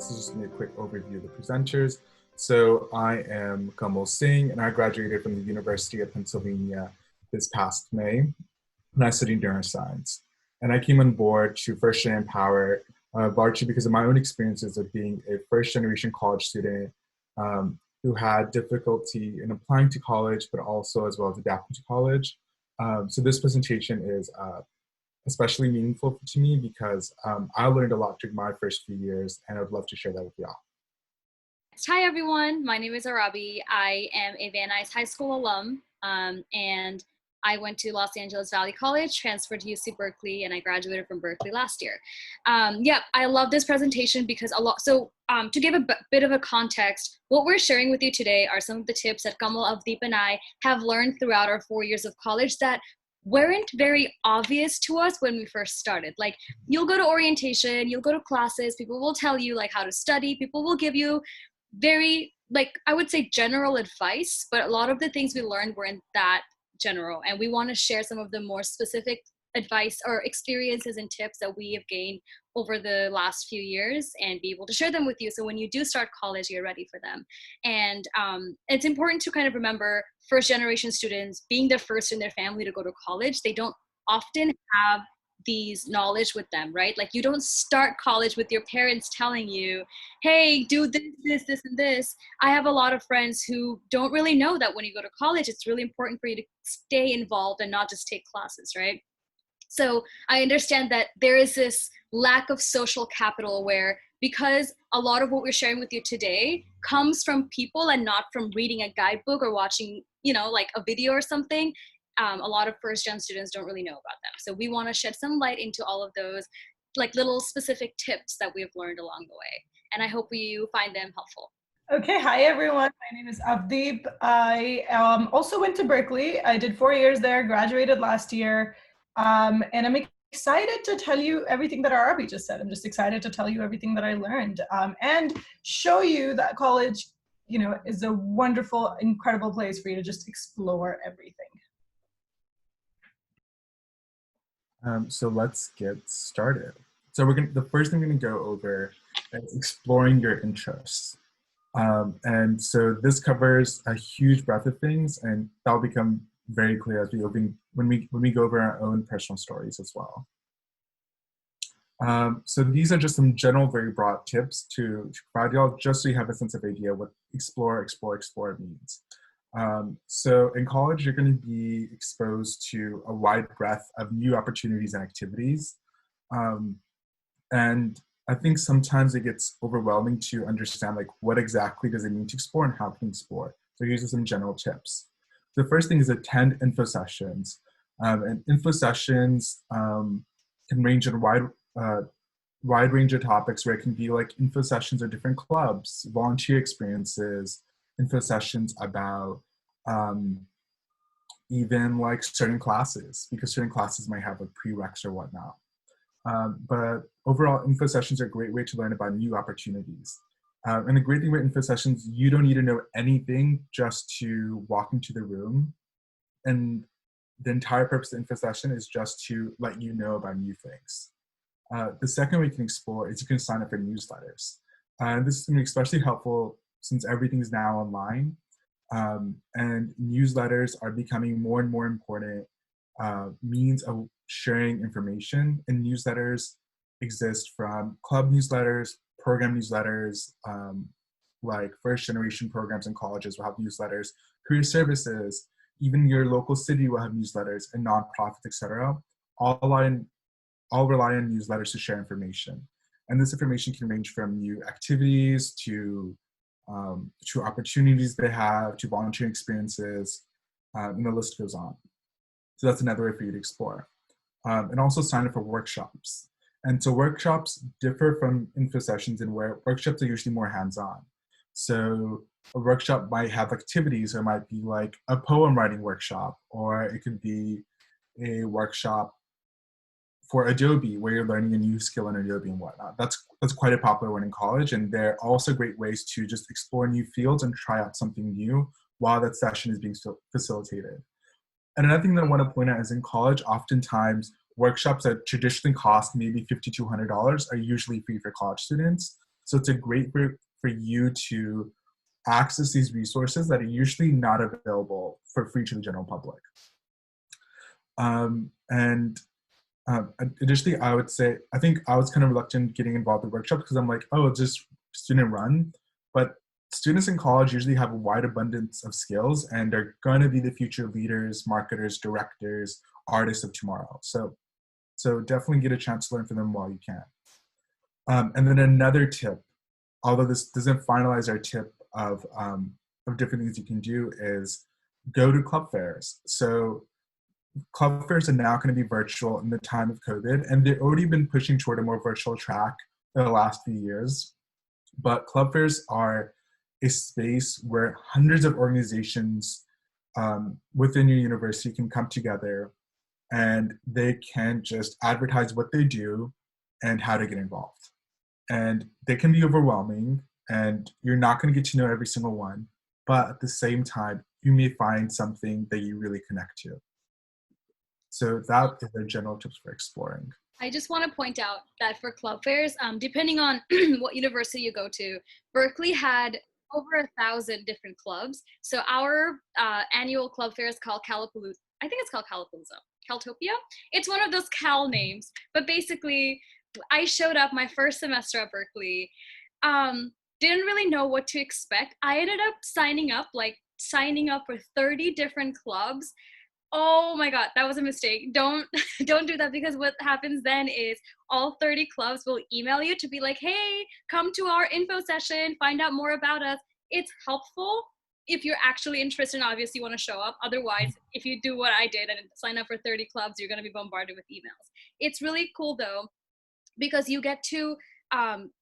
this is just going to be a quick overview of the presenters. So I am Kamal Singh, and I graduated from the University of Pennsylvania this past May, and I studied neuroscience. And I came on board to First Gen Empower largely because of my own experiences of being a first-generation college student who had difficulty in applying to college, but also as well as adapting to college. So this presentation is especially meaningful to me because I learned a lot during my first few years, and I'd love to share that with y'all. Hi everyone, my name is Arabi. I am a Van Nuys High School alum, and I went to Los Angeles Valley College, transferred to UC Berkeley, and I graduated from Berkeley last year. I love this presentation because to give a bit of a context, what we're sharing with you today are some of the tips that Kamal, Avdeep, and I have learned throughout our 4 years of college that weren't very obvious to us when we first started. Like, you'll go to orientation, you'll go to classes, people will tell you like how to study, people will give you very, I would say general advice, but a lot of the things we learned weren't that general. And we want to share some of the more specific advice or experiences and tips that we have gained over the last few years and be able to share them with you. So when you do start college, you're ready for them. And it's important to kind of remember first generation students being the first in their family to go to college. They don't often have these knowledge with them, right? Like, you don't start college with your parents telling you, hey, do this, and this. I have a lot of friends who don't really know that when you go to college, it's really important for you to stay involved and not just take classes, right? So I understand that there is this lack of social capital where, because a lot of what we're sharing with you today comes from people and not from reading a guidebook or watching, like a video or something, a lot of first-gen students don't really know about them. So we want to shed some light into all of those little specific tips that we've learned along the way. And I hope you find them helpful. Okay, hi everyone. My name is Avdeep. I also went to Berkeley. I did 4 years there, graduated last year. And I'm excited to tell you everything that Arabi just said. I'm just excited to tell you everything that I learned and show you that college, is a wonderful, incredible place for you to just explore everything. So let's get started. So the first thing we're gonna go over is exploring your interests. And so this covers a huge breadth of things, and that'll become very clear as when we go over our own personal stories as well. So these are just some general, very broad tips to provide y'all, just so you have a sense of idea what explore means. So in college, you're going to be exposed to a wide breadth of new opportunities and activities. And I think sometimes it gets overwhelming to understand what exactly does it mean to explore and how can you explore. So here's some general tips. The first thing is attend info sessions. And info sessions can range in a wide range of topics, where it can be info sessions of different clubs, volunteer experiences, info sessions about even certain classes, because certain classes might have a prereqs or whatnot. But overall, info sessions are a great way to learn about new opportunities. And the great thing about info sessions, you don't need to know anything just to walk into the room. And the entire purpose of the info session is just to let you know about new things. The second way you can explore is you can sign up for newsletters. This is going to be especially helpful since everything is now online. And newsletters are becoming more and more important means of sharing information. And newsletters exist from club newsletters, program newsletters, like first generation programs in colleges will have newsletters, career services, even your local city will have newsletters, and nonprofits, etc. All rely on newsletters to share information. And this information can range from new activities to opportunities they have, to volunteering experiences, and the list goes on. So that's another way for you to explore. And also sign up for workshops. And so workshops differ from info sessions in where workshops are usually more hands-on. So a workshop might have activities, or it might be a poem writing workshop, or it could be a workshop for Adobe, where you're learning a new skill in Adobe and whatnot. That's quite a popular one in college, and they're also great ways to just explore new fields and try out something new while that session is being facilitated. And another thing that I want to point out is in college, oftentimes workshops that traditionally cost maybe $50 to $100 are usually free for college students. So it's a great for you to access these resources that are usually not available for free to the general public. And additionally, I would say, I think I was kind of reluctant getting involved in workshops because I'm like, oh, it's just student run. But students in college usually have a wide abundance of skills and are going to be the future leaders, marketers, directors, artists of tomorrow. So definitely get a chance to learn from them while you can. And then another tip, although this doesn't finalize our tip of different things you can do, is go to club fairs. So club fairs are now going to be virtual in the time of COVID, and they've already been pushing toward a more virtual track in the last few years. But club fairs are a space where hundreds of organizations within your university can come together, and they can just advertise what they do and how to get involved. And they can be overwhelming, and you're not going to get to know every single one, but at the same time, you may find something that you really connect to. So that is the general tips for exploring. I just want to point out that for club fairs, depending on what university you go to, Berkeley had over 1,000 different clubs. So our annual club fair is called Calapalooza. I think it's called Calapalooza. Caltopia? It's one of those Cal names. But basically, I showed up my first semester at Berkeley. Didn't really know what to expect. I ended up signing up for 30 different clubs. Oh my God, that was a mistake. Don't do that, because what happens then is all 30 clubs will email you to be like, hey, come to our info session, find out more about us. It's helpful if you're actually interested and obviously want to show up. Otherwise, if you do what I did and sign up for 30 clubs, you're going to be bombarded with emails. It's really cool though, because you get to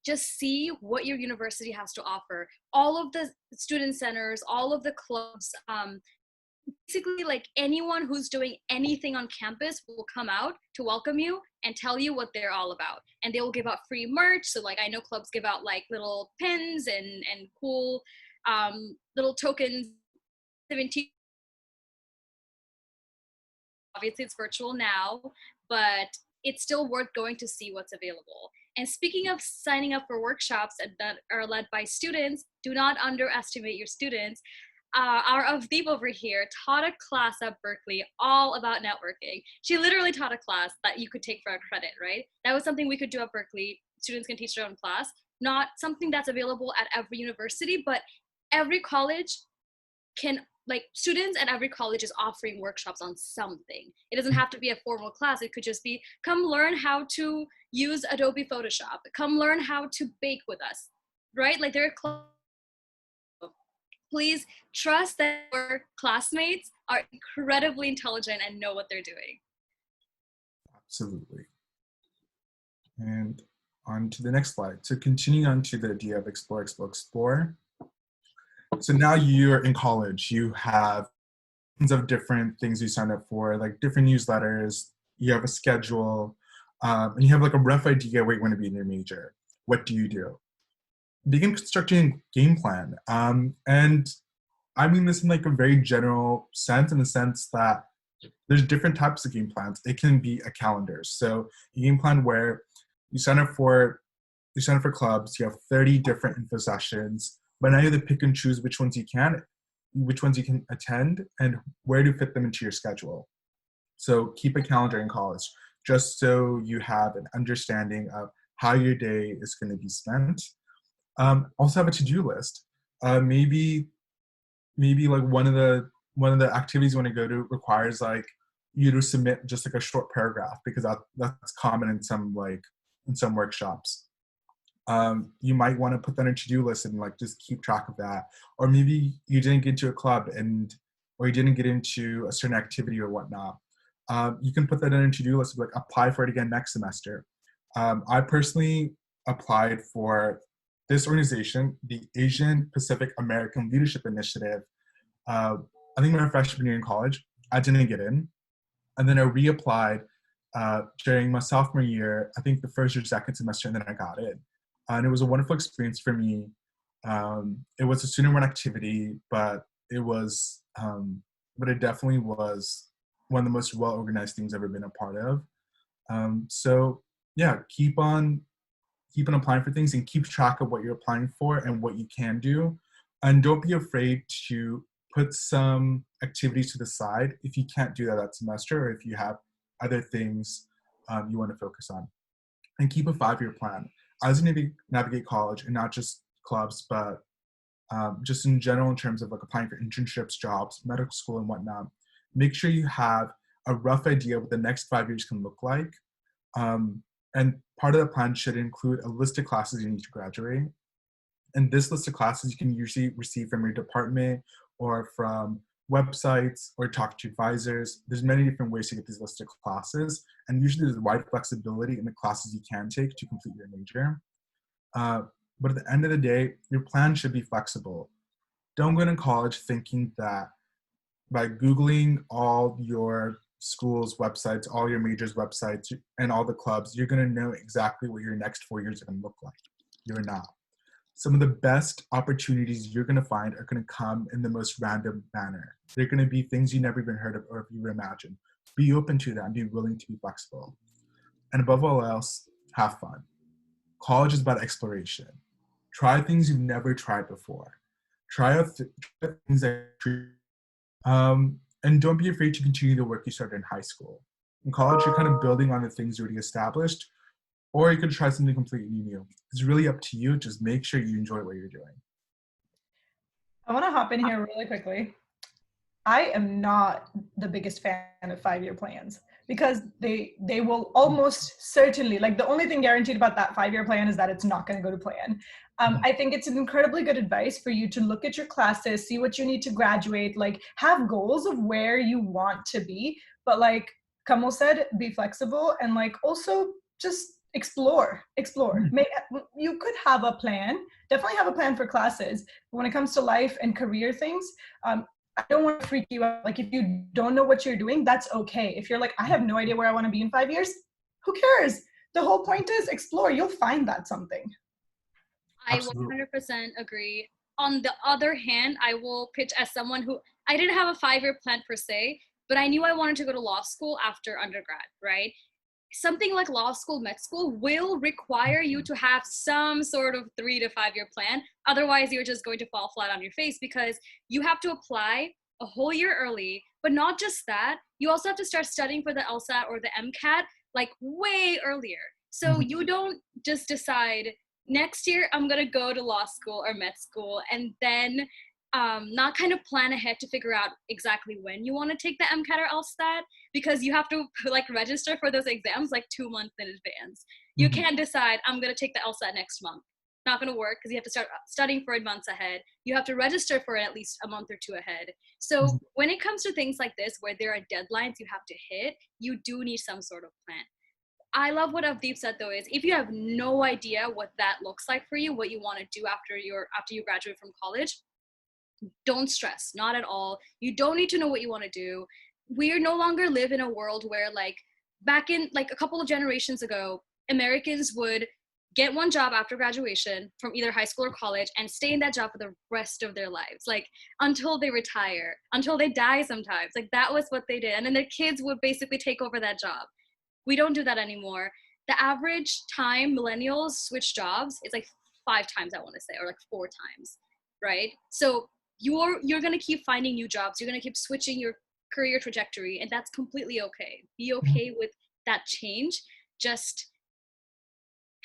just see what your university has to offer. All of the student centers, all of the clubs, basically like anyone who's doing anything on campus will come out to welcome you and tell you what they're all about. And they will give out free merch. So like I know clubs give out like little pins and cool little tokens. 17. Obviously it's virtual now, but it's still worth going to see what's available. And speaking of signing up for workshops that are led by students, do not underestimate your students. Our Avdeep over here taught a class at Berkeley all about networking. She literally taught a class that you could take for a credit, right? That was something we could do at Berkeley. Students can teach their own class. Not something that's available at every university, but every college can, like students at every college is offering workshops on something. It doesn't have to be a formal class. It could just be, come learn how to use Adobe Photoshop. Come learn how to bake with us, right? Like there are please trust that your classmates are incredibly intelligent and know what they're doing. Absolutely. And on to the next slide. So continuing on to the idea of explore. So now you're in college, you have tons of different things you sign up for, like different newsletters, you have a schedule, and you have like a rough idea where you want to be in your major. What do you do? Begin constructing a game plan. And I mean this in like a very general sense, in the sense that there's different types of game plans. It can be a calendar. So a game plan where you sign up for clubs, you have 30 different info sessions, but now you have to pick and choose which ones you can attend and where to fit them into your schedule. So keep a calendar in college, just so you have an understanding of how your day is going to be spent. Also have a to-do list. Maybe like one of the activities you want to go to requires like you to submit just like a short paragraph, because that's common in some workshops. You might want to put that in a to-do list and like just keep track of that. Or maybe you didn't get into a club or you didn't get into a certain activity or whatnot. You can put that in a to-do list, like apply for it again next semester. I personally applied for this organization, the Asian Pacific American Leadership Initiative. I think my freshman year in college. I didn't get in. And then I reapplied during my sophomore year, I think the first or second semester, and then I got in. And it was a wonderful experience for me. It was a student-run activity, but it definitely was one of the most well-organized things I've ever been a part of. So yeah, keep on keep on applying for things and keep track of what you're applying for and what you can do. And don't be afraid to put some activities to the side if you can't do that semester, or if you have other things you want to focus on. And keep a 5-year plan. As you navigate college, and not just clubs, but just in general in terms of like applying for internships, jobs, medical school, and whatnot, make sure you have a rough idea of what the next 5 years can look like. And part of the plan should include a list of classes you need to graduate. And this list of classes you can usually receive from your department or from websites or talk to advisors. There's many different ways to get these list of classes. And usually there's wide flexibility in the classes you can take to complete your major. But at the end of the day, your plan should be flexible. Don't go into college thinking that by Googling all your school's websites, all your majors' websites, and all the clubs, you're going to know exactly what your next 4 years are going to look like. You're not. Some of the best opportunities you're going to find are going to come in the most random manner. They're going to be things you never even heard of or even imagined. Be open to that and be willing to be flexible. And above all else, have fun. College is about exploration. Try things you've never tried before. Try out things that and don't be afraid to continue the work you started in high school. In college, you're kind of building on the things you already established, or you could try something completely new. It's really up to you. Just make sure you enjoy what you're doing. I want to hop in here really quickly. I am not the biggest fan of 5-year plans because they will almost certainly, like the only thing guaranteed about that 5-year plan is that it's not going to go to plan. I think it's an incredibly good advice for you to look at your classes, see what you need to graduate, like have goals of where you want to be, but like Kamal said, be flexible and like also just explore. You could have a plan, definitely have a plan for classes, but when it comes to life and career things, I don't want to freak you out. Like if you don't know what you're doing, that's okay. If you're like, I have no idea where I want to be in 5 years, who cares? The whole point is explore. You'll find that something. I 100% agree. On the other hand, I will pitch as someone who, I didn't have a 5-year plan per se, but I knew I wanted to go to law school after undergrad, right? Something like law school, med school will require you to have some sort of 3 to 5 year plan. Otherwise, you're just going to fall flat on your face because you have to apply a whole year early. But not just that, you also have to start studying for the LSAT or the MCAT like way earlier. So you don't just decide next year I'm going to go to law school or med school and then not kind of plan ahead to figure out exactly when you want to take the MCAT or LSAT, because you have to like register for those exams like 2 months in advance. You can't decide I'm going to take the LSAT next month. Not going to work because you have to start studying for it months ahead. You have to register for it at least a month or 2 ahead. So when it comes to things like this, where there are deadlines you have to hit, you do need some sort of plan. I love what Avdeep said though, is if you have no idea what that looks like for you, what you want to do after you graduate from college, don't stress, not at all. You don't need to know what you want to do. We no longer live in a world where like back in like a couple of generations ago, Americans would get one job after graduation from either high school or college and stay in that job for the rest of their lives, like until they retire, until they die sometimes. Like that was what they did. And then their kids would basically take over that job. We don't do that anymore. The average time millennials switch jobs is like 5 times, I want to say, or like 4 times, right? So you're going to keep finding new jobs. You're going to keep switching your career trajectory, and that's completely okay. Be okay with that change. Just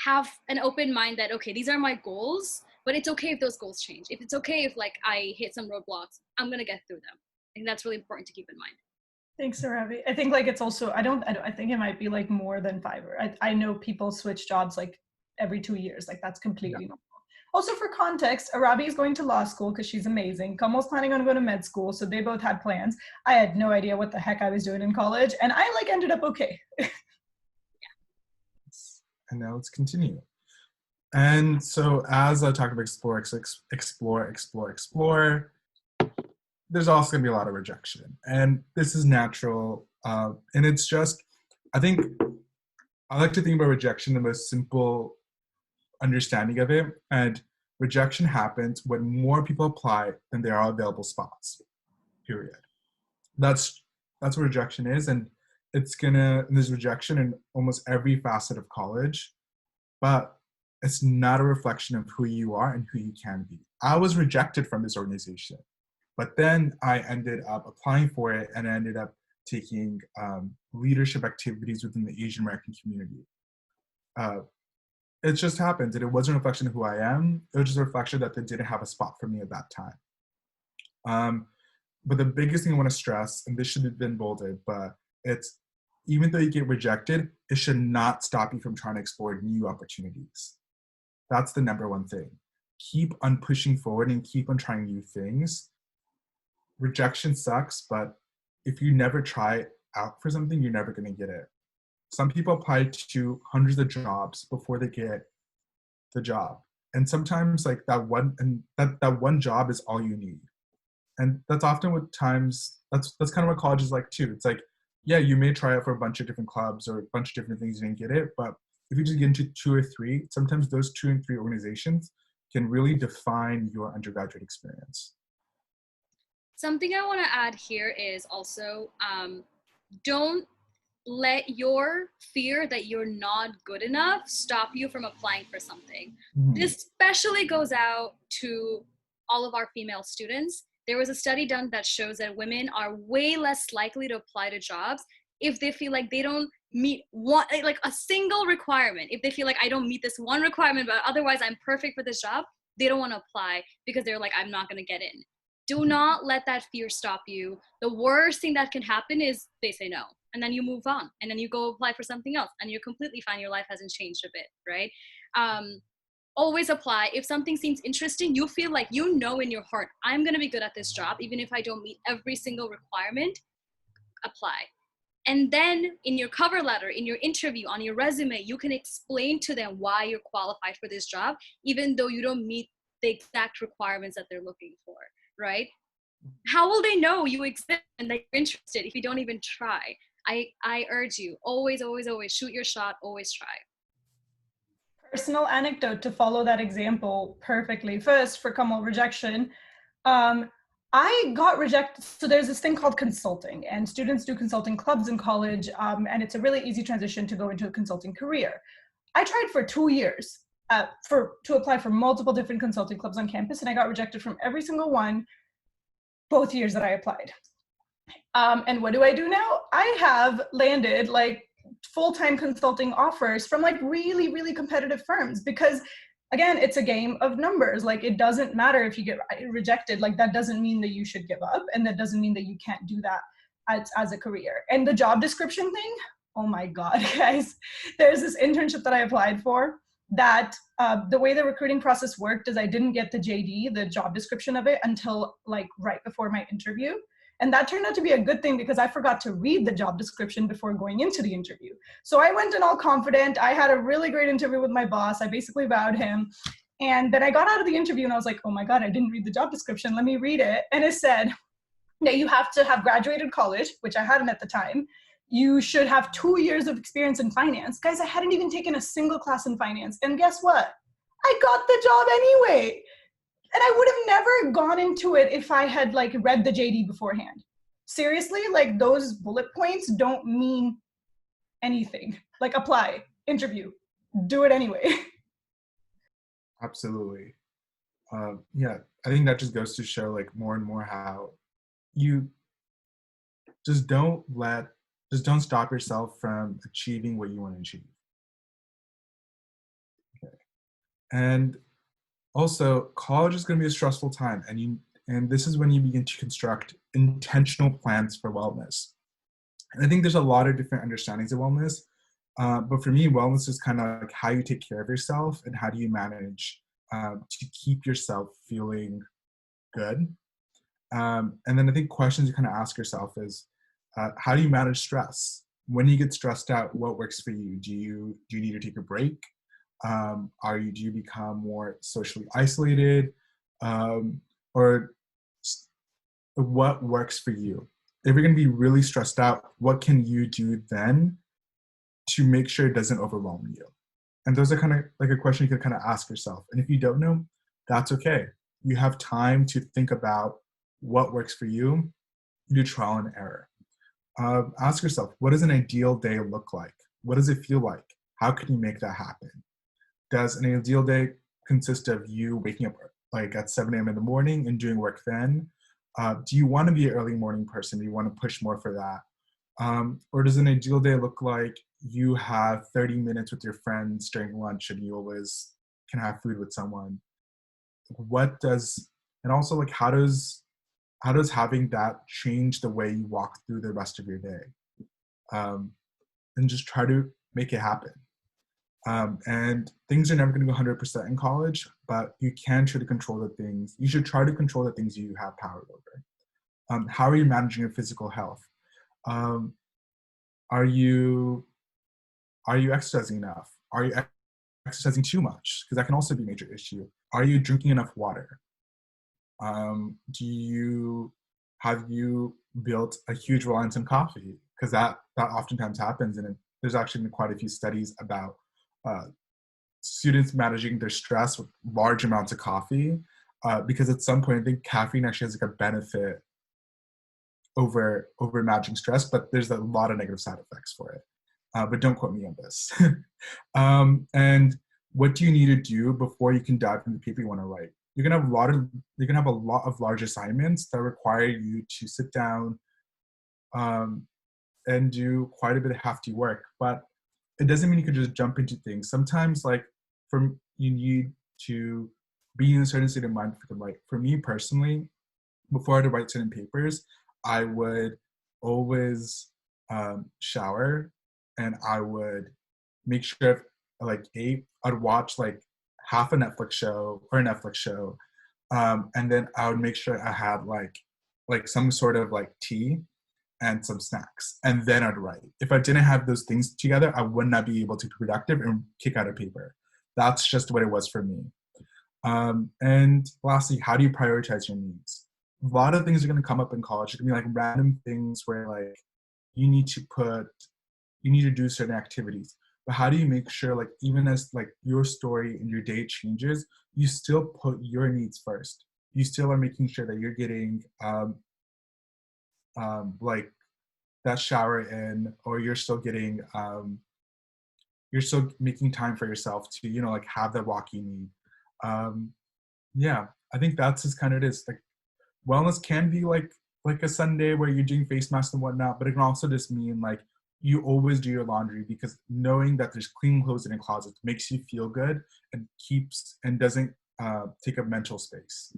have an open mind that, okay, these are my goals, but it's okay if those goals change. If it's okay if like I hit some roadblocks, I'm going to get through them. I think that's really important to keep in mind. Thanks, Ravi. I think like it's also, I think it might be like more than 5. I know people switch jobs like every 2 years. Like that's completely normal. Also for context, Arabi is going to law school because she's amazing. Kamal's planning on going to med school, so they both had plans. I had no idea what the heck I was doing in college, and I like ended up okay. And now let's continue. And so as I talked about explore, there's also gonna be a lot of rejection. And this is natural. And it's just, I think, I like to think about rejection in the most simple understanding of it. And rejection happens when more people apply than there are available spots, period. That's what rejection is. And there's rejection in almost every facet of college. But it's not a reflection of who you are and who you can be. I was rejected from this organization, but then I ended up applying for it, and I ended up taking leadership activities within the Asian American community. It just happened, and it wasn't a reflection of who I am. It was just a reflection that they didn't have a spot for me at that time. But the biggest thing I want to stress, and this should have been bolded, but it's, even though you get rejected, it should not stop you from trying to explore new opportunities. That's the number one thing. Keep on pushing forward and keep on trying new things. Rejection sucks, but if you never try out for something, you're never going to get it. Some people apply to hundreds of jobs before they get the job. And sometimes like that one job is all you need. And that's often what times, that's kind of what college is like too. It's like, yeah, you may try out for a bunch of different clubs or a bunch of different things, you didn't get it, but if you just get into 2 or 3, sometimes those 2 and 3 organizations can really define your undergraduate experience. Something I want to add here is also, don't let your fear that you're not good enough stop you from applying for something. This especially goes out to all of our female students. There was a study done that shows that women are way less likely to apply to jobs if they feel like they don't meet one, like a single requirement. If they feel like I don't meet this one requirement, but otherwise I'm perfect for this job, they don't want to apply because they're like, I'm not going to get in. Do not let that fear stop you. The worst thing that can happen is they say no, and then you move on, and then you go apply for something else, and you're completely fine. Your life hasn't changed a bit, right? Always apply. If something seems interesting, you feel like you know in your heart, I'm going to be good at this job, even if I don't meet every single requirement, apply. And then in your cover letter, in your interview, on your resume, you can explain to them why you're qualified for this job, even though you don't meet the exact requirements that they're looking for, right? How will they know you exist and that you're interested if you don't even try? I urge you, always, always, always shoot your shot, always try. Personal anecdote to follow that example perfectly. First, for Kamal rejection, I got rejected. So there's this thing called consulting, and students do consulting clubs in college, and it's a really easy transition to go into a consulting career. I tried for 2 years to apply for multiple different consulting clubs on campus, and I got rejected from every single one, both years that I applied. And what do I do now? I have landed like full-time consulting offers from like really, really competitive firms, because again, it's a game of numbers. Like, it doesn't matter if you get rejected. Like, that doesn't mean that you should give up, and that doesn't mean that you can't do that as a career. And the job description thing, oh my God, guys, there's this internship that I applied for that the way the recruiting process worked is I didn't get the JD, the job description of it, until like right before my interview. And that turned out to be a good thing, because I forgot to read the job description before going into the interview. So I went in all confident. I had a really great interview with my boss. I basically wowed him. And then I got out of the interview and I was like, oh my God, I didn't read the job description. Let me read it. And it said that you have to have graduated college, which I hadn't at the time. You should have 2 years of experience in finance. Guys, I hadn't even taken a single class in finance. And guess what? I got the job anyway. And I would have never gone into it if I had like read the JD beforehand. Seriously, like, those bullet points don't mean anything. Like, apply, interview, do it anyway. Absolutely. Yeah, I think that just goes to show like more and more how you just don't stop yourself from achieving what you want to achieve. Okay. And also, college is going to be a stressful time, and this is when you begin to construct intentional plans for wellness. And I think there's a lot of different understandings of wellness, but for me, wellness is kind of like how you take care of yourself and how do you manage to keep yourself feeling good. And then I think questions you kind of ask yourself is, how do you manage stress? When you get stressed out, what works for you? Do you need to take a break? Do you become more socially isolated? Or what works for you? If you're going to be really stressed out, what can you do then to make sure it doesn't overwhelm you? And those are kind of like a question you can kind of ask yourself. And if you don't know, that's okay. You have time to think about what works for you. Do trial and error. Ask yourself, what does an ideal day look like? What does it feel like? How can you make that happen? does an ideal day consist of you waking up like at 7 a.m. in the morning and doing work then? Do you want to be an early morning person? Do you want to push more for that? Or does an ideal day look like you have 30 minutes with your friends during lunch and you always can have food with someone? What does, and also like how does having that change the way you walk through the rest of your day? And just try to make it happen. And things are never going to go 100% in college, but you can try to control the things. You should try to control the things you have power over. How are you managing your physical health? Are you exercising enough? Are you exercising too much? Because that can also be a major issue. Are you drinking enough water? Have you built a huge reliance on coffee? Because that oftentimes happens, and there's actually been quite a few studies about students managing their stress with large amounts of coffee, because at some point I think caffeine actually has like a benefit over managing stress, but there's a lot of negative side effects for it. But don't quote me on this. And what do you need to do before you can dive into the paper you want to write? You're gonna have a lot of large assignments that require you to sit down and do quite a bit of hefty work. But it doesn't mean you can just jump into things. Sometimes, like, you need to be in a certain state of mind for the write. For me personally, before I had to write certain papers, I would always shower, and I would make sure I'd watch like half a Netflix show, and then I would make sure I had like some sort of like tea and some snacks, and then I'd write. If I didn't have those things together, I would not be able to be productive and kick out a paper. That's just what it was for me. And lastly, how do you prioritize your needs? A lot of things are going to come up in college. It's going to be like random things where like you need to do certain activities. But how do you make sure, like, even as like your story and your day changes, you still put your needs first? You still are making sure that you're getting like that shower in, or you're still making time for yourself to, like, have the walk you need. Yeah, I think that's just kind of it is. Like, wellness can be like a Sunday where you're doing face masks and whatnot, but it can also just mean like you always do your laundry, because knowing that there's clean clothes in a closet makes you feel good and doesn't take up mental space.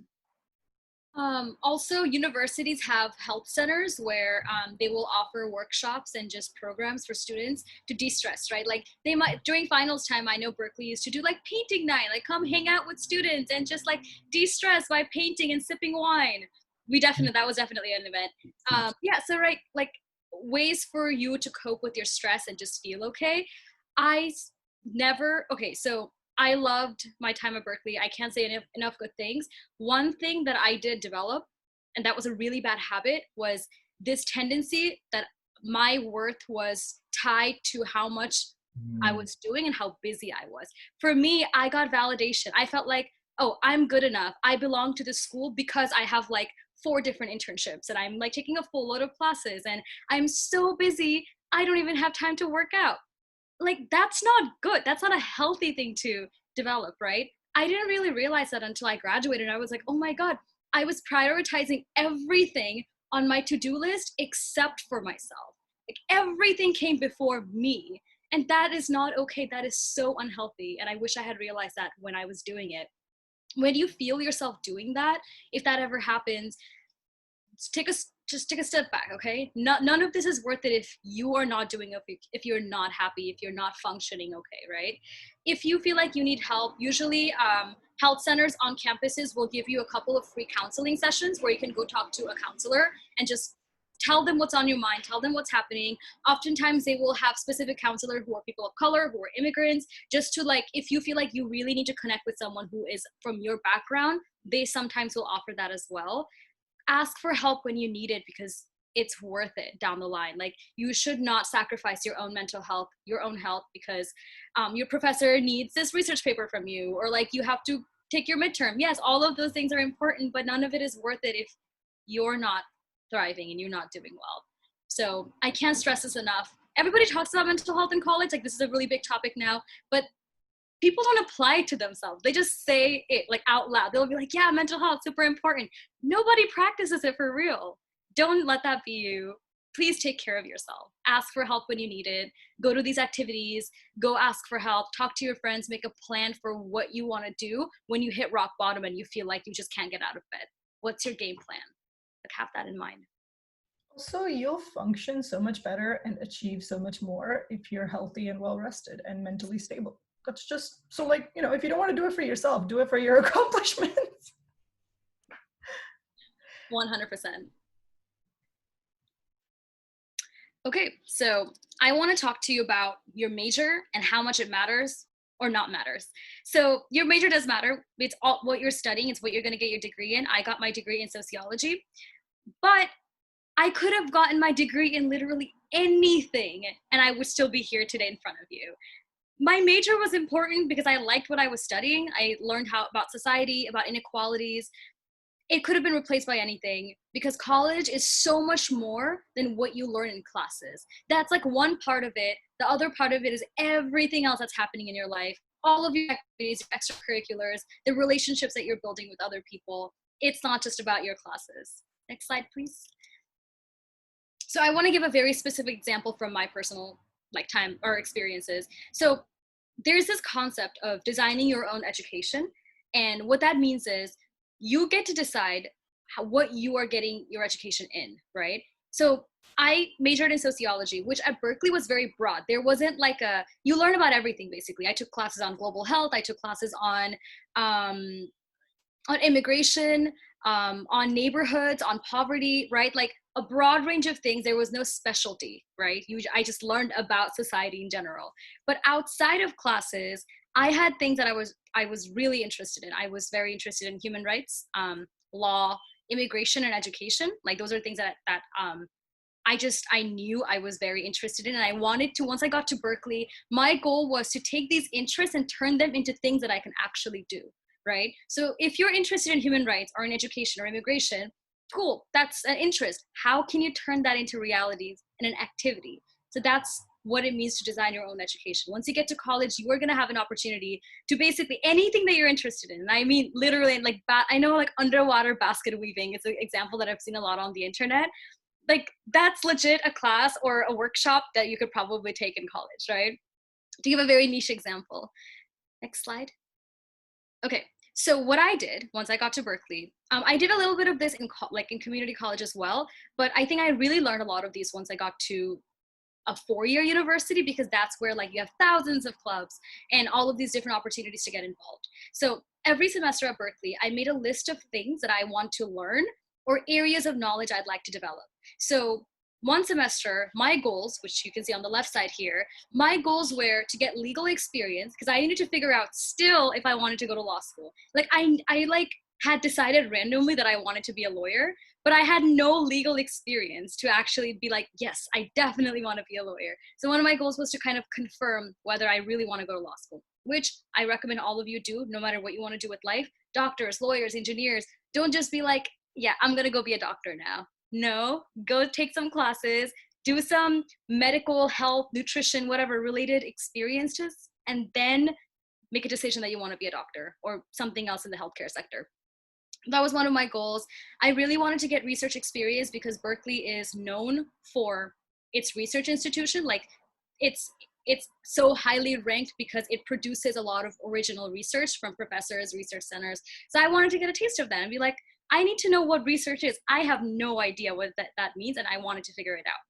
Also, universities have health centers where they will offer workshops and just programs for students to de-stress, right? Like they might, during finals time, I know Berkeley used to do like painting night, like come hang out with students and just like de-stress by painting and sipping wine. That was definitely an event. Yeah, so right, like ways for you to cope with your stress and just feel okay. So I loved my time at Berkeley. I can't say enough good things. One thing that I did develop, and that was a really bad habit, was this tendency that my worth was tied to how much I was doing and how busy I was. For me, I got validation. I felt like, oh, I'm good enough. I belong to this school because I have like 4 different internships and I'm like taking a full load of classes and I'm so busy, I don't even have time to work out. Like, that's not good. That's not a healthy thing to develop, right? I didn't really realize that until I graduated. I was like, oh my God, I was prioritizing everything on my to-do list except for myself. Like everything came before me. And that is not okay. That is so unhealthy. And I wish I had realized that when I was doing it. When you feel yourself doing that, if that ever happens, just take a step back, okay? None of this is worth it if you are not doing it, if you're not happy, if you're not functioning okay, right? If you feel like you need help, usually health centers on campuses will give you a couple of free counseling sessions where you can go talk to a counselor and just tell them what's on your mind, tell them what's happening. Oftentimes they will have specific counselors who are people of color, who are immigrants, just to like, if you feel like you really need to connect with someone who is from your background, they sometimes will offer that as well. Ask for help when you need it because it's worth it down the line. Like you should not sacrifice your own mental health, your own health, because your professor needs this research paper from you, or like you have to take your midterm. Yes, all of those things are important, but none of it is worth it if you're not thriving and you're not doing well. So I can't stress this enough. Everybody talks about mental health in college. Like this is a really big topic now, but people don't apply it to themselves. They just say it like out loud. They'll be like, yeah, mental health, super important. Nobody practices it for real. Don't let that be you. Please take care of yourself. Ask for help when you need it. Go to these activities, go ask for help, talk to your friends, make a plan for what you want to do when you hit rock bottom and you feel like you just can't get out of bed. What's your game plan? Like, have that in mind. Also, you'll function so much better and achieve so much more if you're healthy and well rested and mentally stable. That's just so, like, you know, if you don't want to do it for yourself, do it for your accomplishments. 100%. Okay, so I want to talk to you about your major and how much it matters or not matters. So your major does matter. It's all what you're studying. It's what you're going to get your degree in. I got my degree in sociology, but I could have gotten my degree in literally anything and I would still be here today in front of you. My major was important because I liked what I was studying. I learned about society, about inequalities. It could have been replaced by anything because college is so much more than what you learn in classes. That's like one part of it. The other part of it is everything else that's happening in your life, all of your activities, your extracurriculars, the relationships that you're building with other people. It's not just about your classes. Next slide, please. So I want to give a very specific example from my personal time or experiences. So there's this concept of designing your own education. And what that means is you get to decide what you are getting your education in, right? So I majored in sociology, which at Berkeley was very broad. There wasn't like you learn about everything basically. I took classes on global health. I took classes on immigration, on neighborhoods, on poverty, right? Like a broad range of things. There was no specialty, right? I just learned about society in general. But outside of classes, I had things that I was really interested in. I was very interested in human rights, law, immigration, and education. Like those are things that I knew I was very interested in. And I wanted to, once I got to Berkeley, my goal was to take these interests and turn them into things that I can actually do, right? So if you're interested in human rights or in education or immigration, cool, that's an interest. How can you turn that into realities in an activity? So that's what it means to design your own education. Once you get to college, you are going to have an opportunity to basically anything that you're interested in. And I mean, literally, like, I know like underwater basket weaving is an example that I've seen a lot on the internet. Like that's legit a class or a workshop that you could probably take in college, right? To give a very niche example. Next slide. Okay, so what I did once I got to Berkeley, I did a little bit of this in community college as well, but I think I really learned a lot of these once I got to a 4-year university, because that's where like you have thousands of clubs and all of these different opportunities to get involved. So every semester at Berkeley, I made a list of things that I want to learn or areas of knowledge I'd like to develop. So one semester, my goals, which you can see on the left side here, my goals were to get legal experience because I needed to figure out still if I wanted to go to law school. Like I had decided randomly that I wanted to be a lawyer, but I had no legal experience to actually be like, yes, I definitely want to be a lawyer. So one of my goals was to kind of confirm whether I really want to go to law school, which I recommend all of you do, no matter what you want to do with life. Doctors, lawyers, engineers, don't just be like, yeah, I'm going to go be a doctor now. No, go take some classes, do some medical, health, nutrition, whatever related experiences, and then make a decision that you want to be a doctor or something else in the healthcare sector. That was one of my goals. I really wanted to get research experience because Berkeley is known for its research institution. Like it's so highly ranked because it produces a lot of original research from professors, research centers. So I wanted to get a taste of that and be like, I need to know what research is. I have no idea what that means, and I wanted to figure it out.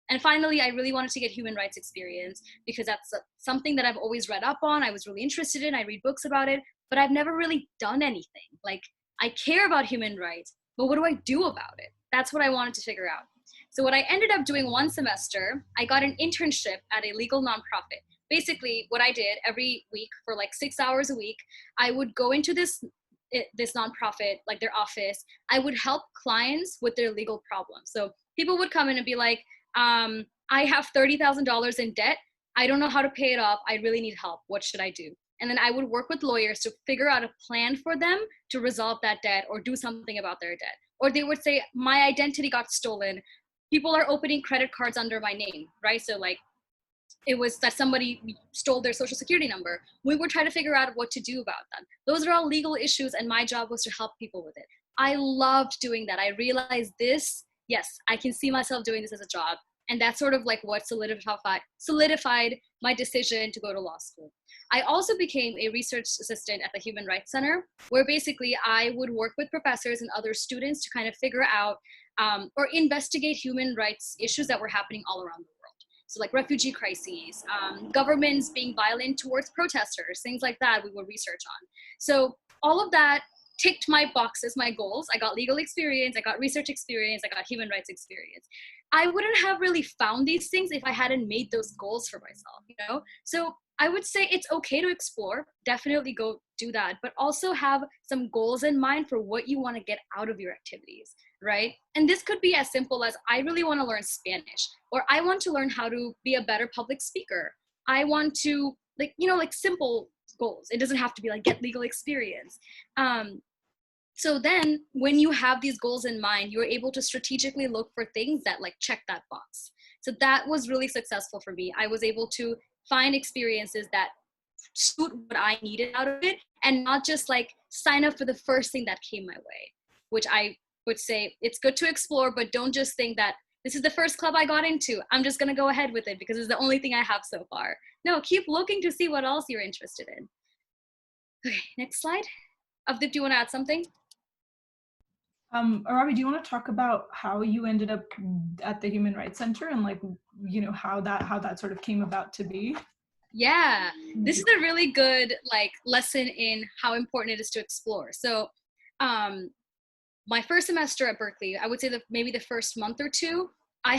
And finally, I really wanted to get human rights experience because that's something that I've always read up on. I was really interested in. I read books about it, but I've never really done anything. Like, I care about human rights, but what do I do about it? That's what I wanted to figure out. So what I ended up doing one semester, I got an internship at a legal nonprofit. Basically, what I did every week for like 6 hours a week, I would go into this nonprofit, like their office. I would help clients with their legal problems. So people would come in and be like, I have $30,000 in debt. I don't know how to pay it off. I really need help. What should I do? And then I would work with lawyers to figure out a plan for them to resolve that debt or do something about their debt. Or they would say, my identity got stolen. People are opening credit cards under my name, right? So like it was that somebody stole their social security number. We were trying to figure out what to do about them. Those are all legal issues, and my job was to help people with it. I loved doing that. I realized this, yes, I can see myself doing this as a job. And that's sort of like what solidified my decision to go to law school. I also became a research assistant at the Human Rights Center, where basically I would work with professors and other students to kind of figure out or investigate human rights issues that were happening all around the world. So like refugee crises, governments being violent towards protesters, things like that we would research on. So all of that ticked my boxes, my goals. I got legal experience, I got research experience, I got human rights experience. I wouldn't have really found these things if I hadn't made those goals for myself, you know? So I would say it's okay to explore, definitely go do that, but also have some goals in mind for what you want to get out of your activities, right? And this could be as simple as I really want to learn Spanish, or I want to learn how to be a better public speaker. I want to, like, you know, like simple goals. It doesn't have to be like get legal experience. So then when you have these goals in mind, you're able to strategically look for things that like check that box. So that was really successful for me. I was able to find experiences that suit what I needed out of it, and not just like sign up for the first thing that came my way, which I would say it's good to explore, but don't just think that this is the first club I got into, I'm just going to go ahead with it because it's the only thing I have so far. No, keep looking to see what else you're interested in. Okay, next slide. Avdeep, do you want to add something? Arabi, do you want to talk about how you ended up at the Human Rights Center and like, you know, how that sort of came about to be? Yeah, this is a really good like lesson in how important it is to explore. So my first semester at Berkeley, I would say that maybe the first month or two, I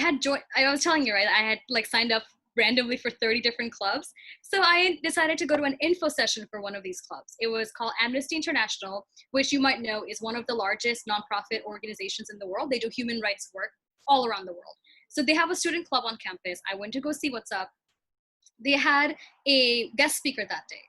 was telling you, right, I had like signed up randomly for 30 different clubs. So I decided to go to an info session for one of these clubs. It was called Amnesty International, which you might know is one of the largest nonprofit organizations in the world. They do human rights work all around the world. So they have a student club on campus. I went to go see what's up. They had a guest speaker that day.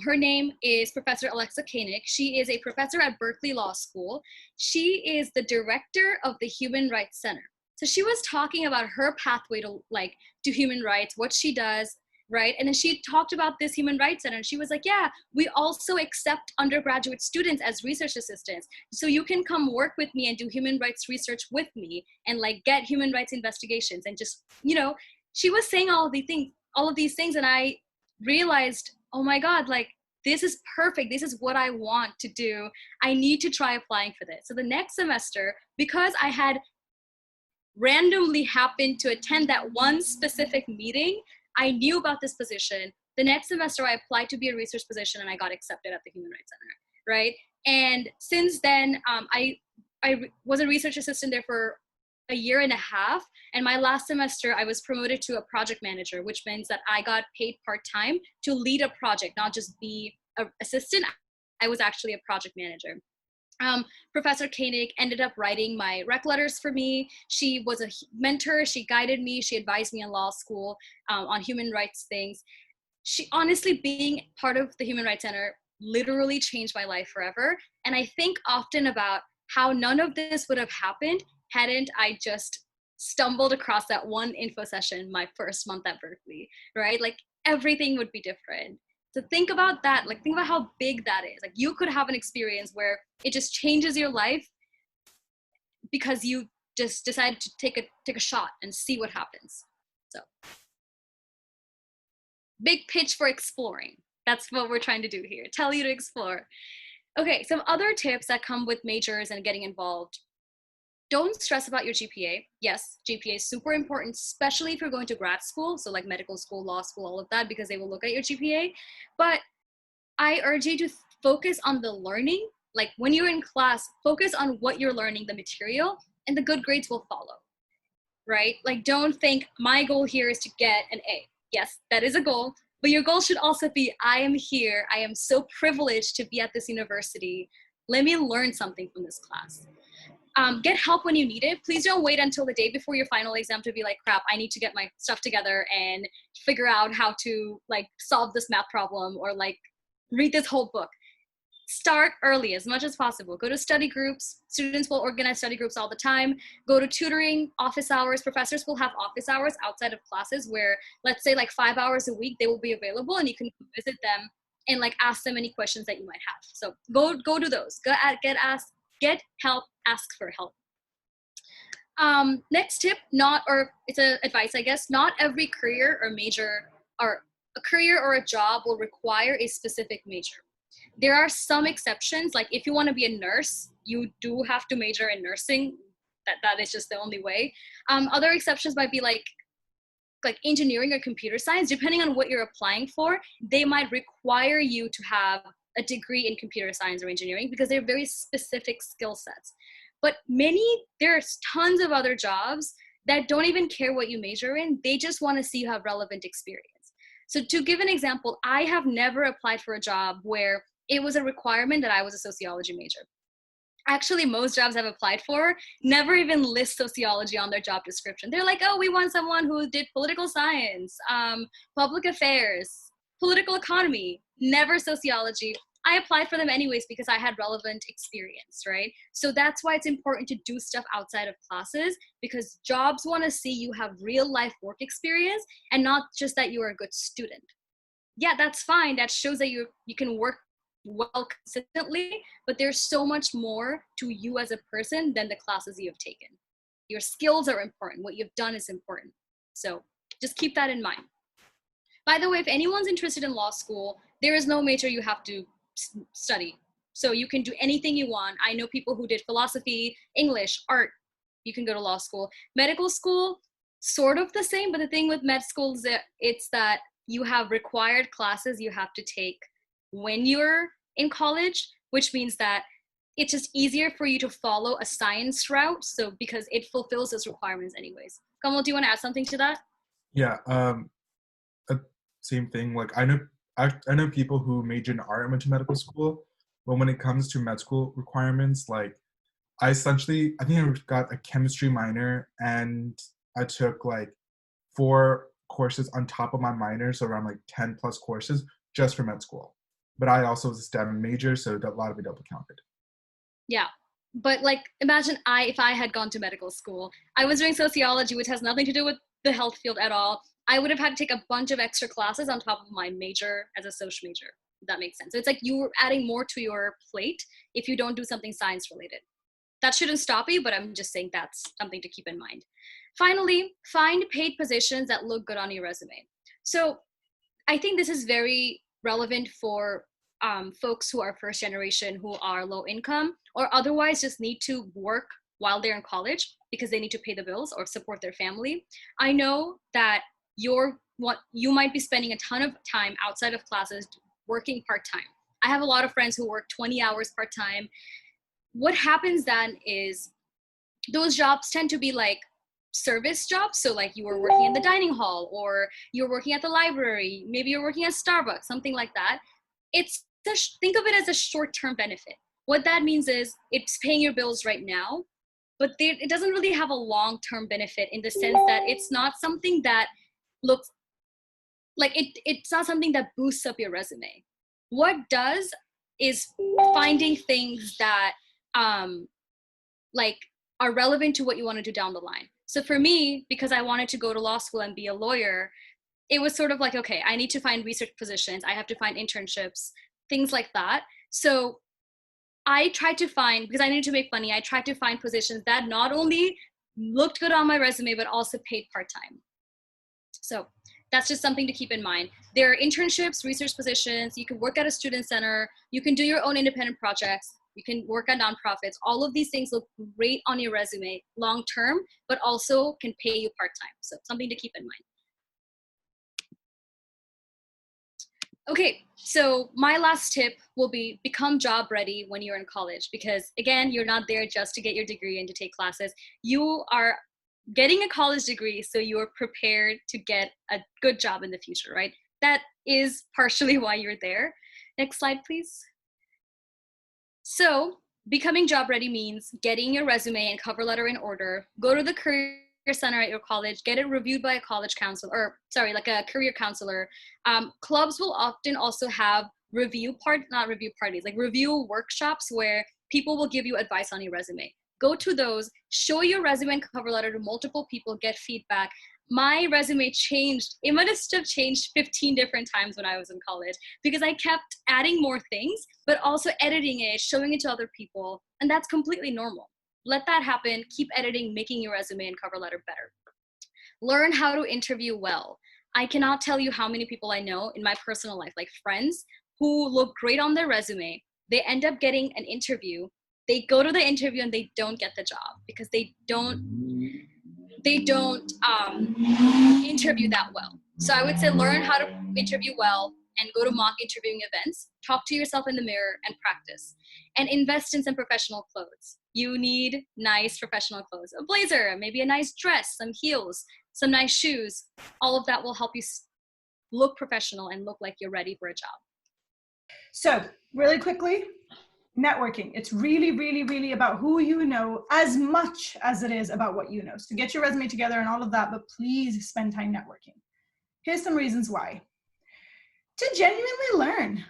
Her name is Professor Alexa Koenig. She is a professor at Berkeley Law School. She is the director of the Human Rights Center. So she was talking about her pathway to human rights, what she does, right? And then she talked about this Human Rights Center, and she was like, yeah, we also accept undergraduate students as research assistants. So you can come work with me and do human rights research with me and like get human rights investigations. And just, you know, she was saying all of these things, and I realized, oh my God, like this is perfect. This is what I want to do. I need to try applying for this. So the next semester, because I had randomly happened to attend that one specific meeting, I knew about this position. The next semester I applied to be a research position and I got accepted at the Human Rights Center, right? And since then, I was a research assistant there for a year and a half. And my last semester, I was promoted to a project manager, which means that I got paid part-time to lead a project, not just be an assistant. I was actually a project manager. Professor Koenig ended up writing my rec letters for me. She was a mentor. She guided me. She advised me in law school on human rights things. She honestly, being part of the Human Rights Center literally changed my life forever. And I think often about how none of this would have happened hadn't I just stumbled across that one info session my first month at Berkeley, right? Like everything would be different. So think about that, like think about how big that is. Like you could have an experience where it just changes your life because you just decided to take a shot and see what happens. So big pitch for exploring. That's what we're trying to do here, tell you to explore. Okay, some other tips that come with majors and getting involved. Don't stress about your GPA. Yes, GPA is super important, especially if you're going to grad school, so like medical school, law school, all of that, because they will look at your GPA. But I urge you to focus on the learning. Like when you're in class, focus on what you're learning, the material, and the good grades will follow, right? Like don't think my goal here is to get an A. Yes, that is a goal, but your goal should also be, I am here. I am so privileged to be at this university. Let me learn something from this class. Get help when you need it. Please don't wait until the day before your final exam to be like, crap, I need to get my stuff together and figure out how to like solve this math problem or like read this whole book. start early as much as possible. Go to study groups. Students will organize study groups all the time. Go to tutoring, office hours. Professors will have office hours outside of classes where, let's say, like 5 hours a week, they will be available and you can visit them and like ask them any questions that you might have. So go do those. Get help, ask for help. Next tip, it's a advice, I guess, not every career or major or a career or a job will require a specific major. There are some exceptions, like if you want to be a nurse, you do have to major in nursing. That is just the only way. Other exceptions might be like engineering or computer science. Depending on what you're applying for, they might require you to have a degree in computer science or engineering because they're very specific skill sets. But there's tons of other jobs that don't even care what you major in. They just want to see you have relevant experience. So to give an example, I have never applied for a job where it was a requirement that I was a sociology major. Actually, most jobs I've applied for never even list sociology on their job description. They're like, oh, we want someone who did political science, public affairs, political economy, never sociology. I applied for them anyways because I had relevant experience, right? So that's why it's important to do stuff outside of classes, because jobs want to see you have real life work experience and not just that you are a good student. Yeah, that's fine. That shows that you can work well consistently, but there's so much more to you as a person than the classes you have taken. Your skills are important. What you've done is important. So just keep that in mind. By the way, if anyone's interested in law school, there is no major you have to study. So you can do anything you want. I know people who did philosophy, English, art. You can go to law school. Medical school, sort of the same, but the thing with med school is that it's that you have required classes you have to take when you're in college, which means that it's just easier for you to follow a science route. So because it fulfills those requirements anyways. Kamal, do you want to add something to that? Yeah, same thing. Like I know people who major in art and went to medical school, but when it comes to med school requirements, like I think I got a chemistry minor and I took like 4 courses on top of my minor, so around like 10 plus courses just for med school. But I also was a STEM major, so a lot of it double counted. Yeah, but like imagine if I had gone to medical school, I was doing sociology, which has nothing to do with the health field at all. I would have had to take a bunch of extra classes on top of my major as a social major, if that makes sense. So it's like you're adding more to your plate if you don't do something science related. That shouldn't stop you, but I'm just saying that's something to keep in mind. Finally, find paid positions that look good on your resume. So I think this is very relevant for folks who are first generation, who are low income, or otherwise just need to work while they're in college because they need to pay the bills or support their family. I know that you might be spending a ton of time outside of classes working part-time. I have a lot of friends who work 20 hours part-time. What happens then is those jobs tend to be like service jobs. So like you were working in the dining hall, or you're working at the library, maybe you're working at Starbucks, something like that. Think of it as a short-term benefit. What that means is it's paying your bills right now, but it doesn't really have a long-term benefit in the sense that it's not something that looks like it's not something that boosts up your resume. What does is finding things that like are relevant to what you want to do down the line. So for me, because I wanted to go to law school and be a lawyer, it was sort of like, okay, I need to find research positions. I have to find internships, things like that. So I tried to find, because I needed to make money, I tried to find positions that not only looked good on my resume, but also paid part-time. So that's just something to keep in mind. There are internships, research positions, you can work at a student center, you can do your own independent projects, you can work on nonprofits. All of these things look great on your resume long-term, but also can pay you part-time. So something to keep in mind. Okay, so my last tip will be become job ready when you're in college, because again, you're not there just to get your degree and to take classes. You are getting a college degree so you're prepared to get a good job in the future, right? That is partially why you're there. Next slide, please. So becoming job ready means getting your resume and cover letter in order, go to the career center at your college, get it reviewed by a college counselor, like a career counselor. Clubs will often also have not review parties, like review workshops where people will give you advice on your resume. Go to those, show your resume and cover letter to multiple people, get feedback. My resume changed. It must have changed 15 different times when I was in college because I kept adding more things, but also editing it, showing it to other people. And that's completely normal. Let that happen. Keep editing, making your resume and cover letter better. Learn how to interview well. I cannot tell you how many people I know in my personal life, like friends who look great on their resume. They end up getting an interview. They go to the interview and they don't get the job because they don't interview that well. So I would say learn how to interview well and go to mock interviewing events. Talk to yourself in the mirror and practice. And invest in some professional clothes. You need nice professional clothes. A blazer, maybe a nice dress, some heels, some nice shoes. All of that will help you look professional and look like you're ready for a job. So really quickly, networking. It's really, really, really about who you know as much as it is about what you know. So get your resume together and all of that, but please spend time networking. Here's some reasons why. To genuinely learn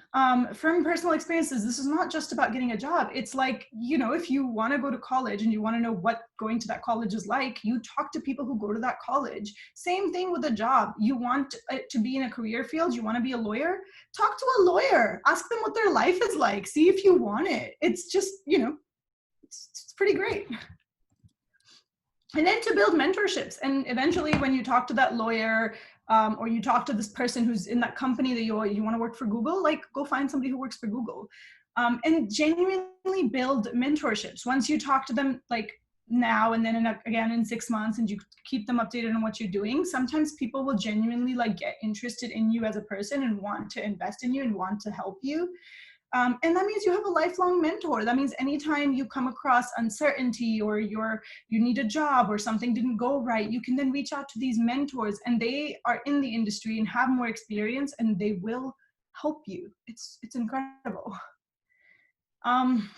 from personal experiences. This is not just about getting a job. It's like, you know, if you want to go to college and you want to know what going to that college is like, you talk to people who go to that college. Same thing with a job. You want to be in a career field, you want to be a lawyer, talk to a lawyer, ask them what their life is like, see if you want it. It's just, you know, it's pretty great. And then to build mentorships. And eventually when you talk to that lawyer, or you talk to this person who's in that company that you want to work for Google, like go find somebody who works for Google, and genuinely build mentorships. Once you talk to them like now and then again in 6 months and you keep them updated on what you're doing, sometimes people will genuinely like get interested in you as a person and want to invest in you and want to help you. And that means you have a lifelong mentor. That means anytime you come across uncertainty or you need a job or something didn't go right, you can then reach out to these mentors and they are in the industry and have more experience and they will help you. It's incredible. And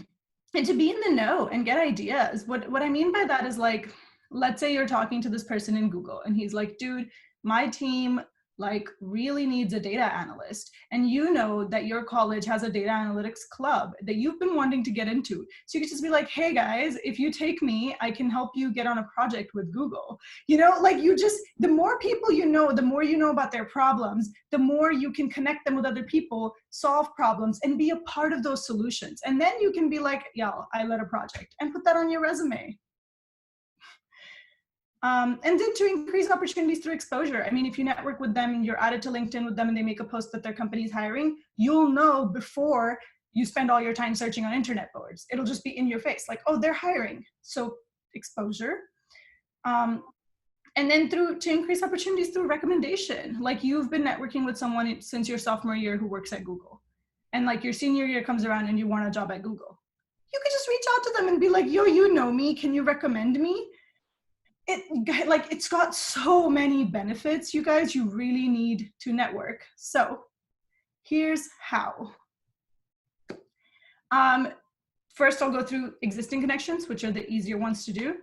to be in the know and get ideas. What I mean by that is like, let's say you're talking to this person in Google and he's like, dude, my team like really needs a data analyst. And you know that your college has a data analytics club that you've been wanting to get into. So you could just be like, hey guys, if you take me, I can help you get on a project with Google. You know, like the more people you know, the more you know about their problems, the more you can connect them with other people, solve problems and be a part of those solutions. And then you can be like, yeah, I led a project and put that on your resume. And then to increase opportunities through exposure. I mean, if you network with them and you're added to LinkedIn with them and they make a post that their company is hiring, you'll know before you spend all your time searching on internet boards. It'll just be in your face, like, oh, they're hiring. So exposure. And then to increase opportunities through recommendation. Like you've been networking with someone since your sophomore year who works at Google. And like your senior year comes around and you want a job at Google. You could just reach out to them and be like, yo, you know me, can you recommend me? It's got so many benefits, you guys. You really need to network. So here's how. First, I'll go through existing connections, which are the easier ones to do.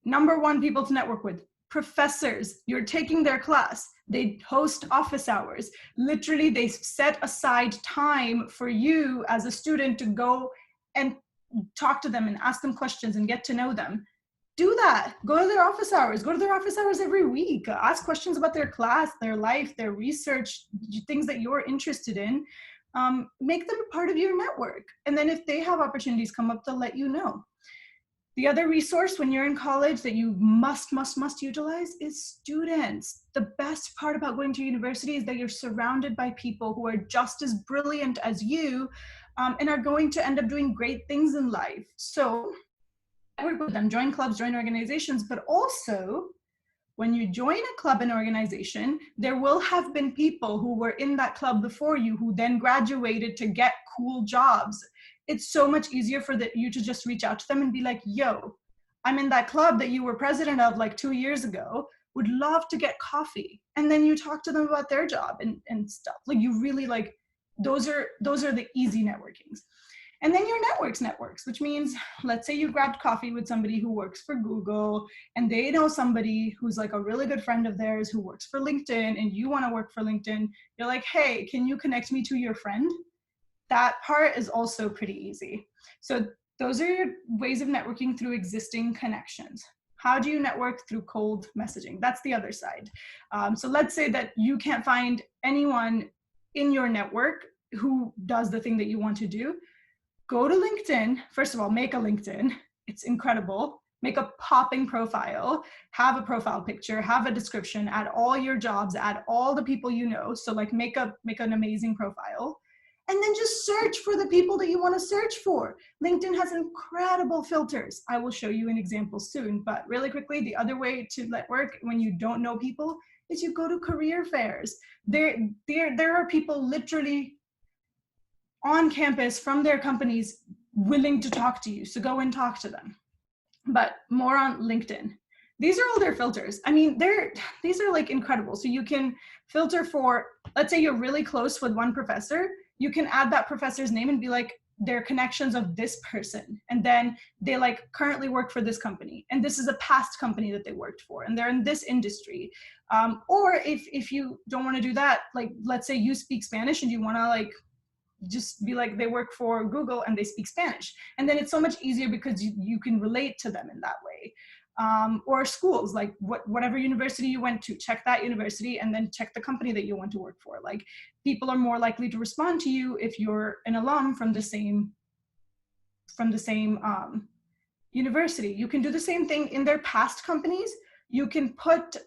Number one, people to network with. Professors. You're taking their class. They host office hours. Literally, they set aside time for you as a student to go and talk to them and ask them questions and get to know them. Do that. Go to their office hours. Go to their office hours every week. Ask questions about their class, their life, their research, things that you're interested in. Make them a part of your network. And then if they have opportunities come up, they'll let you know. The other resource when you're in college that you must utilize is students. The best part about going to university is that you're surrounded by people who are just as brilliant as you and are going to end up doing great things in life. So work with them, join clubs, join organizations, but also when you join a club and organization, there will have been people who were in that club before you who then graduated to get cool jobs. It's so much easier for you to just reach out to them and be like, yo, I'm in that club that you were president of like 2 years ago, would love to get coffee. And then you talk to them about their job and stuff. Like you really like, those are the easy networkings. And then your networks, which means, let's say you grabbed coffee with somebody who works for Google and they know somebody who's like a really good friend of theirs who works for LinkedIn and you want to work for LinkedIn. You're like, hey, can you connect me to your friend? that part is also pretty easy. So those are your ways of networking through existing connections. How do you network? Through cold messaging? That's the other side. So let's say that you can't find anyone in your network who does the thing that you want to do. Go to LinkedIn. First of all, make a LinkedIn. It's incredible. Make a popping profile, have a profile picture, have a description, add all your jobs, add all the people you know. So like make an amazing profile. And then just search for the people that you want to search for. LinkedIn has incredible filters. I will show you an example soon, but really quickly, the other way to network when you don't know people is you go to career fairs. There are people literally on campus from their companies willing to talk to you. So go and talk to them. But more on LinkedIn. These are all their filters. I mean, these are like incredible. So you can filter for, let's say you're really close with one professor, you can add that professor's name and be like, they're connections of this person. And then they like currently work for this company. And this is a past company that they worked for. And they're in this industry. Or if you don't want to do that, like, let's say you speak Spanish and you want to like, just be like, they work for Google and they speak Spanish. And then it's so much easier because you can relate to them in that way. Or schools, like whatever university you went to, check that university and then check the company that you want to work for. Like people are more likely to respond to you if you're an alum from the same university. You can do the same thing in their past companies. You can put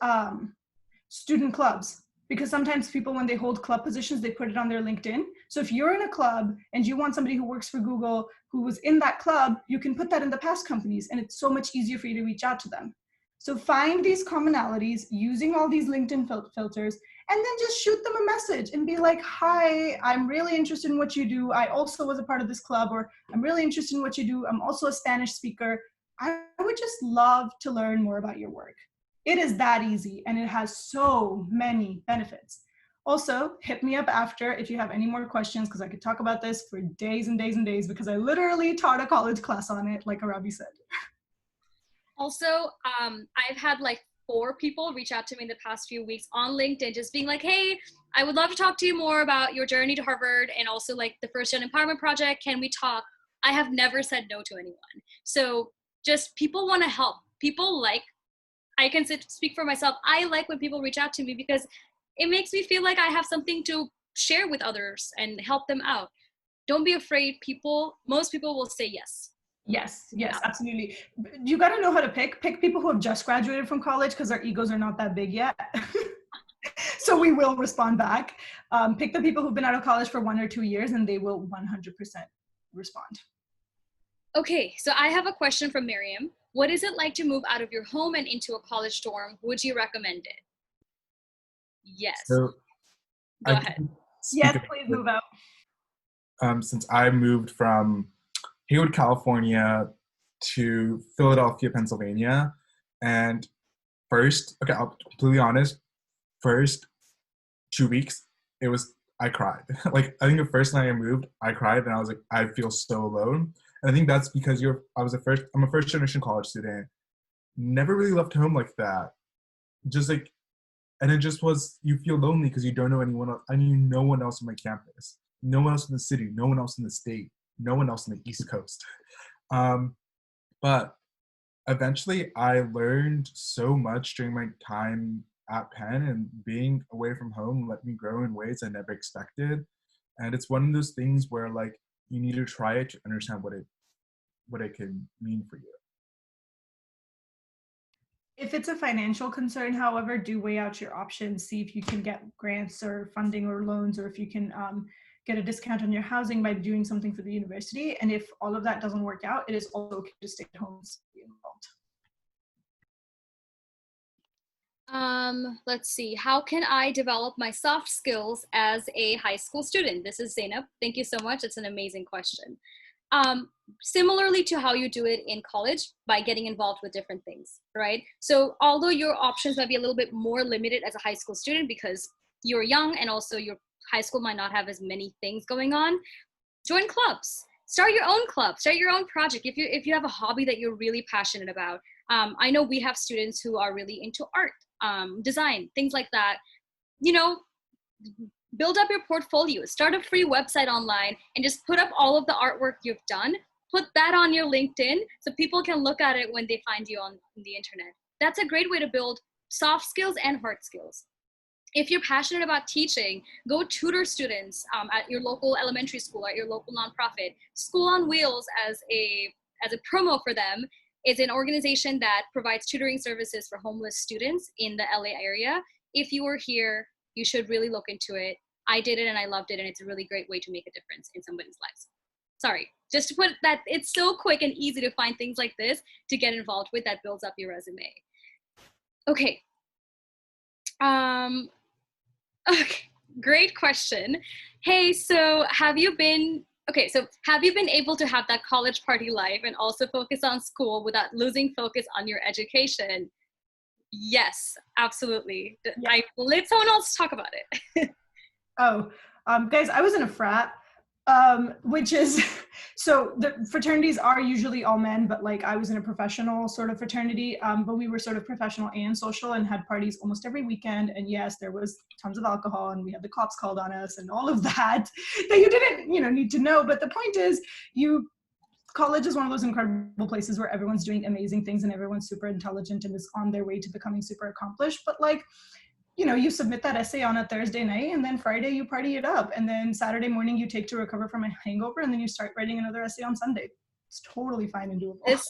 student clubs, because sometimes people, when they hold club positions, they put it on their LinkedIn. So if you're in a club and you want somebody who works for Google who was in that club, you can put that in the past companies and it's so much easier for you to reach out to them. So find these commonalities using all these LinkedIn filters, and then just shoot them a message and be like, hi, I'm really interested in what you do. I also was a part of this club, or I'm really interested in what you do. I'm also a Spanish speaker. I would just love to learn more about your work. It is that easy, and it has so many benefits. Also, hit me up after if you have any more questions, because I could talk about this for days and days and days, because I literally taught a college class on it, like Arabi said. Also, I've had like 4 people reach out to me in the past few weeks on LinkedIn, just being like, hey, I would love to talk to you more about your journey to Harvard and also like the First Gen Empowerment Project. Can we talk? I have never said no to anyone. So just people want to help. People like, I can speak for myself. I like when people reach out to me because it makes me feel like I have something to share with others and help them out. Don't be afraid. Most people will say yes. Yes, absolutely. You got to know how to pick people who have just graduated from college, because their egos are not that big yet. So we will respond back. Pick the people who've been out of college for 1 or 2 years, and they will 100% respond. Okay, so I have a question from Miriam. What is it like to move out of your home and into a college dorm? Would you recommend it? Yes. So Go ahead. Yes, please move out. Since I moved from Hayward, California to Philadelphia, Pennsylvania, and I'll be completely honest, first 2 weeks, I cried. Like, I think the first night I moved, I cried, and I was like, I feel so alone. And I think that's because I'm a first generation college student, never really left home like that. Just like, and it just was, you feel lonely because you don't know anyone else. I knew no one else on my campus, no one else in the city, no one else in the state, no one else on the East Coast. But eventually I learned so much during my time at Penn, and being away from home let me grow in ways I never expected. And it's one of those things where like you need to try it to understand what it can mean for you. If it's a financial concern, however, do weigh out your options. See if you can get grants or funding or loans, or if you can get a discount on your housing by doing something for the university. And if all of that doesn't work out, it is also okay to stay at home and be involved. Let's see. How can I develop my soft skills as a high school student? This is Zainab. Thank you so much. It's an amazing question. Similarly to how you do it in college, by getting involved with different things, right? So although your options might be a little bit more limited as a high school student because you're young and also your high school might not have as many things going on, join clubs. Start your own club. Start your own project. If you have a hobby that you're really passionate about. I know we have students who are really into art, design, things like that. You know, build up your portfolio, start a free website online, and just put up all of the artwork you've done. Put that on your LinkedIn so people can look at it when they find you on the internet. That's a great way to build soft skills and hard skills. If you're passionate about teaching, go tutor students at your local elementary school, at your local nonprofit. School on Wheels, as a promo for them, is an organization that provides tutoring services for homeless students in the LA area. If you are here, you should really look into it. I did it and I loved it, and it's a really great way to make a difference in somebody's lives. Sorry, just to put that, it's so quick and easy to find things like this to get involved with that builds up your resume. Okay. Okay, great question. Hey, so have you been able to have that college party life and also focus on school without losing focus on your education? Yes, absolutely. Yeah. I let someone else talk about it. Guys, I was in a frat, which is, so the fraternities are usually all men, but like I was in a professional sort of fraternity, but we were sort of professional and social and had parties almost every weekend. And yes, there was tons of alcohol and we had the cops called on us and all of that you didn't, need to know. But the point is, college is one of those incredible places where everyone's doing amazing things and everyone's super intelligent and is on their way to becoming super accomplished. But like, you submit that essay on a Thursday night and then Friday you party it up. And then Saturday morning you take to recover from a hangover and then you start writing another essay on Sunday. It's totally fine and doable. This,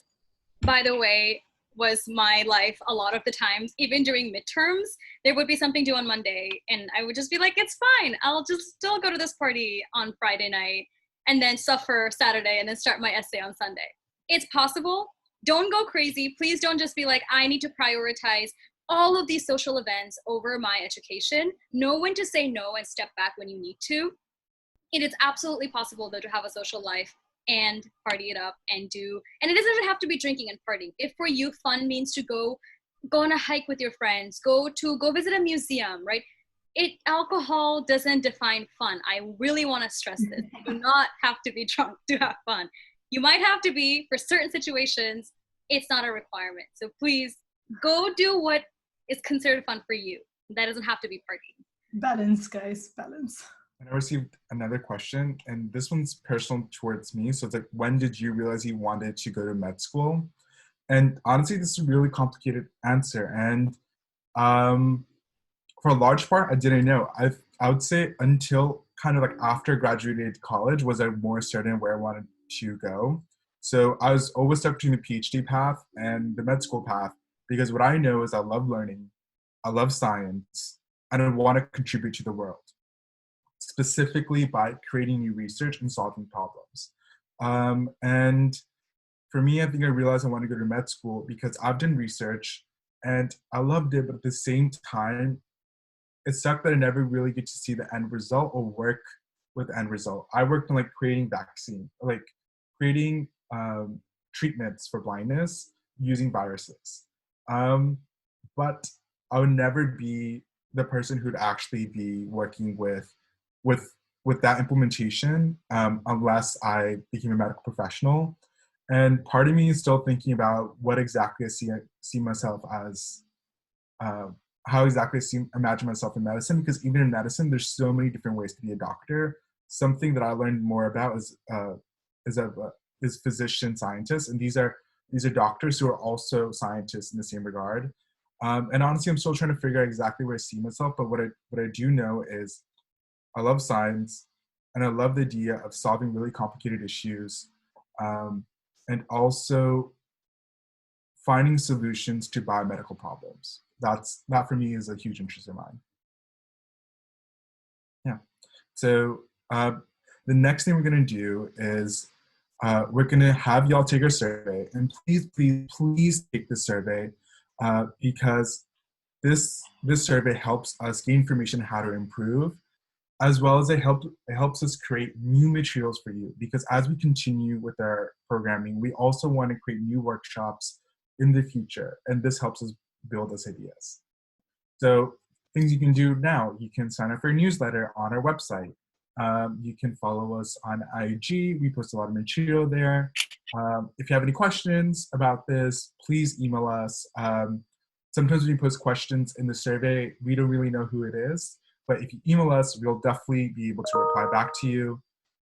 by the way, was my life a lot of the times. Even during midterms, there would be something due on Monday and I would just be like, it's fine. I'll just still go to this party on Friday night and then suffer Saturday and then start my essay on Sunday. It's possible. Don't go crazy. Please don't just be like, I need to prioritize all of these social events over my education. Know when to say no and step back when you need to. It is absolutely possible though to have a social life and party it up and it doesn't even have to be drinking and partying. If for you fun means to go on a hike with your friends, go visit a museum, right? Alcohol doesn't define fun. I really want to stress this. You do not have to be drunk to have fun. You might have to be for certain situations. It's not a requirement. So please go do what is considered fun for you. That doesn't have to be partying. Balance, guys, balance. And I received another question, and this one's personal towards me. So it's like, when did you realize you wanted to go to med school? And honestly, this is a really complicated answer. And for a large part, I didn't know. I would say until kind of like after graduated college was I more certain where I wanted to go. So I was always stuck between the PhD path and the med school path, because what I know is I love learning, I love science, and I want to contribute to the world, specifically by creating new research and solving problems. And for me, I think I realized I want to go to med school because I've done research and I loved it, but at the same time, it sucked that I never really get to see the end result or work with the end result. I worked on like creating vaccine, like creating treatments for blindness using viruses. But I would never be the person who'd actually be working with that implementation unless I became a medical professional. And part of me is still thinking about what exactly I see myself as, how exactly imagine myself in medicine, because even in medicine, there's so many different ways to be a doctor. Something that I learned more about is physician scientists, and these are doctors who are also scientists in the same regard. And honestly, I'm still trying to figure out exactly where I see myself, but what I do know is I love science, and I love the idea of solving really complicated issues, and also finding solutions to biomedical problems. That for me is a huge interest of mine. Yeah. So the next thing we're going to do is we're going to have y'all take our survey, and please take the survey because this survey helps us gain information on how to improve, as well as it helps us create new materials for you, because as we continue with our programming, we also want to create new workshops in the future, and this helps us build those ideas. So things you can do now, you can sign up for a newsletter on our website. You can follow us on IG. We post a lot of material there. If you have any questions about this, please email us. Sometimes when you post questions in the survey, we don't really know who it is. But if you email us, we'll definitely be able to reply back to you.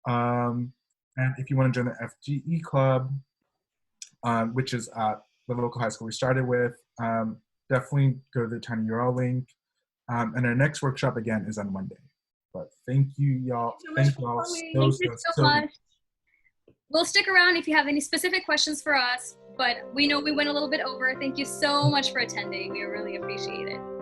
And if you want to join the FGE club, which is at the local high school we started with, definitely go to the tiny URL link. And our next workshop again is on Monday. But thank you, y'all. Thank you all so much. We'll stick around if you have any specific questions for us, but we know we went a little bit over. Thank you so much for attending. We really appreciate it.